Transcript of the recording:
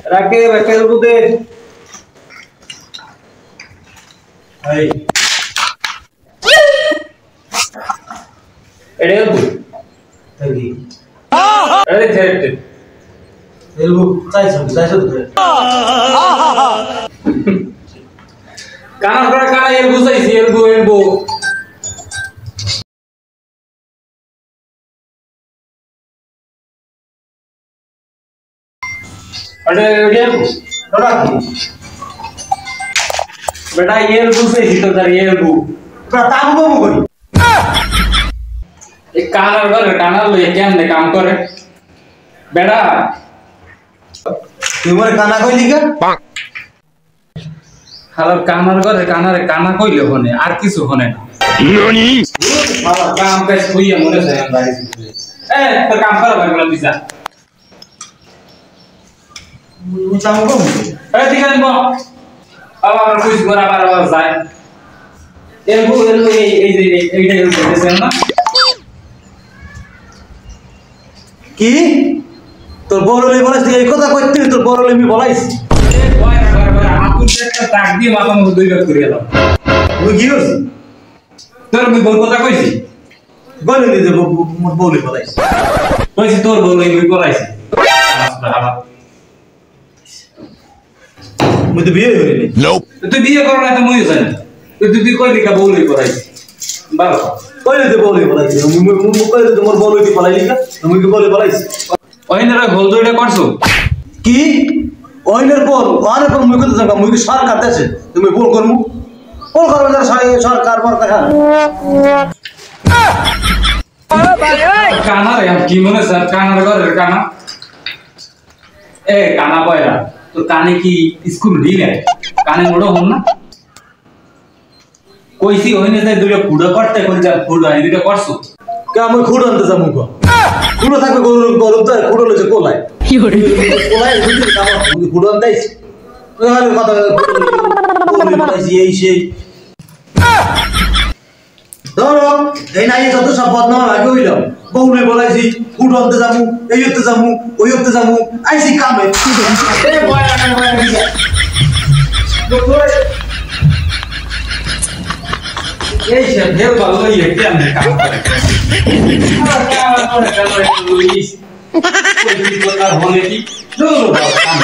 রাকে বেকেল বুদে এই এডেল বু তাগি আরে থেরেট এলবু চাইছো কানা করে কানা এলবু চাইছি এলবু अरे एडल थोड़ा बेटा एलबू से ही तो कर एलबू प्रताप बाबू करी एक कानर ले केम ने काम करे बेटा तुम्हारे काना कोई लिखा हालो काना कोई ले होने आर किसु होने ननी हालो काम पे हुई है मोने से गाड़ी ए तो काम कर भाई बिसा Ucapmu kok? Tinggal kok. Awal kuis gua apa saya. Ilmu ini sana. Ki? তোর বড় লই বলাইছ এই কথা কইতে তোর বড় লই আমি বলাইছি এ ভয় না আপন একটা টাক দিয়ে মাথা মধ্যে দুই ভাগ করে দাও তুই কি করছিস তোর আমি বড় কথা কইছি বলে দিতে মোর বড় লই বলাইছি কইছি তোর বড় লই বলাইছি আসলে মুই তো বিয়ে করিনি নোপ তুই বিয়ে করো না তো মুই জানি তুই কই দিকা বউলই করাইছিস বাবা কইলে তো বউলই করাইছিস মুই কইলে তোমার বউলই কি করাইলি না তুমি কি বউলই করাইছিস ওইনারা গোল দইটা করছো কি ওইনার পর ওনার পর মুই কত জায়গা মুই কি সরকার দেছে তুমি বল করমু বল করবে না সরকার পর কথা আরে ভাই এই কানা রে কি মনে স্যার কানার ঘরে কানা এ কানা বয়রা तो काने की स्कूल ढील है काने मोड़ो हम ना कोई सी होने से दुनिया कूड़ा करते कोई जा कूड़ा है दुनिया करसो क्या मैं कूड़ा अंत जामु को कूड़ा था को गोरु तो कूड़ा ले कोलाई कोलाई दुनिया काम कूड़ा अंत है हाल कथा कूड़ा এই সেই ধরো এই নাই যত সব বদনাম লাগে হইলাম বউলে বলাইছি ফুট আনতে যামু এই হতে যামু ওই হতে যামু আইছি কামে এ বয়া দিছা এই সে দেব ভালো ইয়ে আমি কাম করে লুইস কই কি কথা হলে কি কাম